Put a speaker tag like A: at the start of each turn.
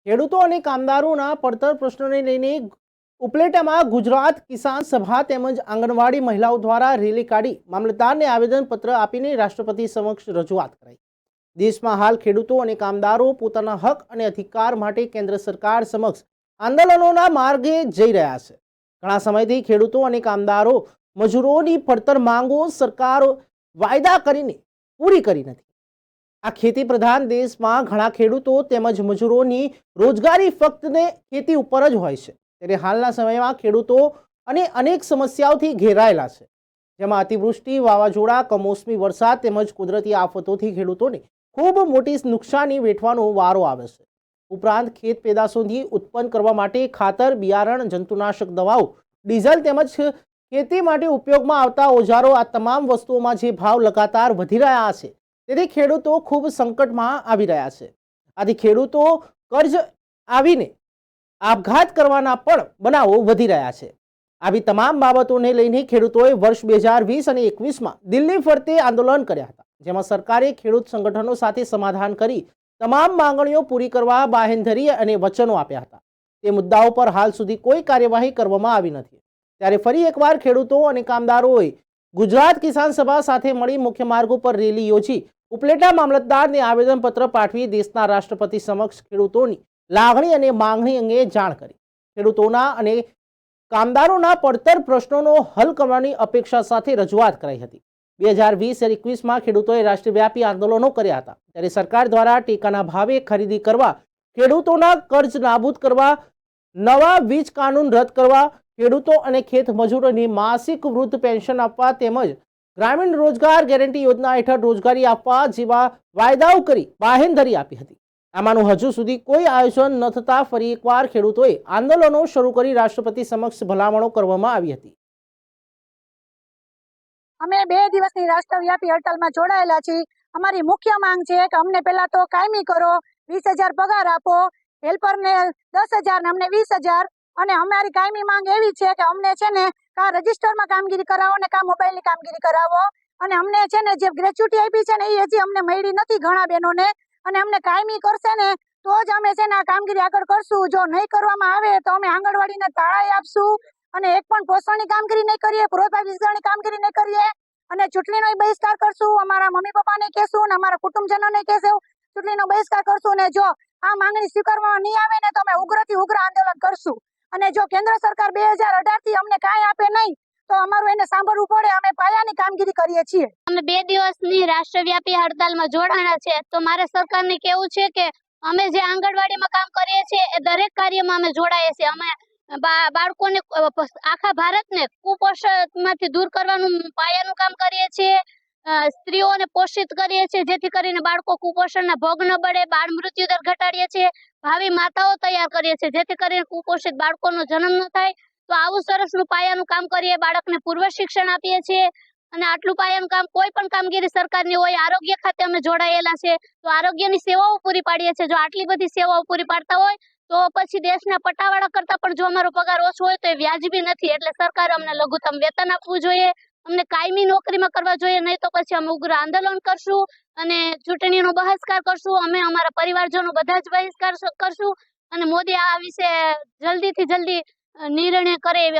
A: ખેડૂતો અને કામદારોના પડતર પ્રશ્નોને લઈને ઉપલેટામાં ગુજરાત કિસાન સભા તેમજ આંગણવાડી મહિલાઓ દ્વારા રેલી કાઢી મામલતદારને આવેદનપત્ર આપીને રાષ્ટ્રપતિ સમક્ષ રજૂઆત કરાઈ। દેશમાં હાલ ખેડૂતો અને કામદારો પોતાના હક અને અધિકાર માટે કેન્દ્ર સરકાર સમક્ષ આંદોલનોના માર્ગે જઈ રહ્યા છે। ઘણા સમયથી ખેડૂતો અને કામદારો મજૂરોની પડતર માંગો સરકાર વાયદા કરીને પૂરી કરી નથી। આ ખેતી પ્રધાન દેશમાં ઘણા ખેડૂતો તેમજ મજૂરોની રોજગારી ફક્ત ને ખેતી ઉપર જ હોય છે, ત્યારે હાલના સમયમાં ખેડૂતો અને અનેક સમસ્યાઓથી ઘેરાયેલા છે, જેમાં અતિવૃષ્ટિ, વાવાઝોડા, કમોસમી વરસાદ તેમજ કુદરતી આફતોથી ખેડૂતોને ખૂબ મોટી નુકસાની વેઠવાનો વારો આવે છે। ઉપરાંત ખેત પેદાશોથી ઉત્પન્ન કરવા માટે ખાતર, બિયારણ, જંતુનાશક દવાઓ, ડીઝલ તેમજ ખેતી માટે ઉપયોગમાં આવતા ઓજારો, આ તમામ વસ્તુઓમાં જે ભાવ લગાતાર વધી રહ્યા છે, તેથી ખેડૂતો ખૂબ સંકટમાં આવી રહ્યા છે। આથી ખેડૂતો કર્જ આવીને આપઘાત કરવાના પણ બનાવો વધી રહ્યા છે। આવી તમામ બાબતોને લઈને ખેડૂતોએ વર્ષ 2020 અને 21માં દિલ્હી ફરતે આંદોલન કર્યા હતા, જેમાં સરકારે ખેડૂત સંગઠનો સાથે સમાધાન કરી તમામ માંગણીઓ પૂરી કરવા બાહેંધરી અને વચનો આપ્યા હતા। તે મુદ્દાઓ પર હાલ સુધી કોઈ કાર્યવાહી કરવામાં આવી નથી, ત્યારે ફરી એકવાર ખેડૂતો અને કામદારોએ ગુજરાત કિસાન સભા સાથે મળી મુખ્ય માર્ગો પર રેલી યોજી ઉપલેટા મામલતદારને આવેદનપત્ર પાઠવી દેશના રાષ્ટ્રપતિ સમક્ષ ખેડૂતોની લાગણી અને માંગણી અંગે જાણ કરી ખેડૂતોના અને કામદારોના પડતર પ્રશ્નોનો હલ કરવાની અપેક્ષા સાથે રજૂઆત કરાઈ હતી। 2020-21માં ખેડૂતોએ રાષ્ટ્રવ્યાપી આંદોલનો કર્યા હતા, ત્યારે સરકાર દ્વારા ટેકાના ભાવે ખરીદી કરવા, ખેડૂતોના કર્જ નાબૂદ કરવા, નવા વીજ કાનૂન રદ કરવા, ખેડૂતો અને ખેત મજૂરોની માસિક વૃદ્ધ પેન્શન આપવા તેમજ ગ્રામીણ રોજગાર ગેરંટી યોજના હેઠળ રોજગારી આપવા જેવા વાયદાઓ કરી બાહેંધરી આપી હતી। આમાંનું હજુ સુધી કોઈ આયોજન ન થતા ફરી એકવાર ખેડૂતોએ આંદોલનો શરૂ કરી રાષ્ટ્રપતિ સમક્ષ ભલામણો કરવામાં આવી હતી।
B: અમે 2 દિવસની રાષ્ટ્રવ્યાપી હડતાલમાં જોડાયેલા છીએ। અમારી મુખ્ય માંગ છે કે અમને પહેલા તો કાયમી કરો, 20,000 પગાર આપો, હેલ્પરને 10,000 ને અમને 20,000, અને અમારી કાયમી માંગ એવી છે કે અમને છે ને કા રજિસ્ટરમાં કામગીરી કરાવો ને કા મોબાઈલની કામગીરી કરાવો, અને અમને છે ને જે ગ્રેચ્યુટી આપી છે ને એ હજી અમને મળી નથી ઘણા બહેનોને, અને અમને કાયમી કરશે ને તો જ અમે છે ને આ કામગીરી આગળ કરશું। જો નહીં કરવામાં આવે તો અમે આંગણવાડીને તાળાએ આપશું અને એક પણ પોષણની કામગીરી નહીં કરીએ, પુરવઠા વિસ્તરણની કામગીરી નહીં કરીએ, અને ચૂંટણીનો બહિષ્કાર કરશું। અમારા મમ્મી પપ્પાને કહેશું ને અમારા કુટુંબજનોને કહેશું, ચૂંટણીનો બહિષ્કાર કરશું, ને જો આ માંગણી સ્વીકારવામાં નહીં આવે ને તો અમે ઉગ્રથી ઉગ્ર આંદોલન કરશું। અને જો કેન્દ્ર સરકાર 2018થી અમને કાંઈ આપે નહીં તો અમારું એને સાંભળવું પડે। અમે પાયાની કામગીરી કરીએ છીએ।
C: અમે 2 દિવસની રાષ્ટ્રવ્યાપી હડતાલમાં જોડાણા છે, તો મારે સરકારને કહેવું છે કે અમે જે આંગણવાડીમાં કામ કરીએ છીએ એ દરેક કાર્યમાં અમે જોડાઈએ છીએ। અમે બાળકોને આખા ભારતને કુપોષણમાંથી દૂર કરવાનું પાયાનું કામ કરીએ છીએ। સ્ત્રીઓને પોષિત કરીએ છીએ જેથી કરીને બાળકો કુપોષણના ભોગ ન બળે, બાળ મૃત્યુ દર ઘટાડીએ છીએ, ભાવિ માતાઓ તૈયાર કરીએ છીએ જેથી કરીને કુપોષિત બાળકોનો જન્મ ન થાય। તો આવું સરસનું પાયાનું કામ કરીએ, બાળકને પૂર્વ શિક્ષણ આપીએ છીએ, અને આટલું પાયાનું કામ કોઈ પણ કામગીરી સરકારની હોય, આરોગ્ય ખાતે અમે જોડાયેલા છે તો આરોગ્યની સેવાઓ પૂરી પાડીએ છીએ। જો આટલી બધી સેવાઓ પૂરી પાડતા હોય તો પછી દેશના પટાવાળા કરતા પણ જો અમારો પગાર ઓછો હોય તો એ વ્યાજબી નથી, એટલે સરકારે અમને લઘુત્તમ વેતન આપવું જોઈએ, અમને કાયમી નોકરીમાં કરવા જોઈએ, નહીં તો પછી અમે ઉગ્ર આંદોલન કરશું અને ચૂંટણીનો બહિષ્કાર કરશું। અમે અમારા પરિવારજનો બધા જ બહિષ્કાર કરશું, અને મોદી આ વિશે જલ્દીથી જલ્દી નિર્ણય કરે એવી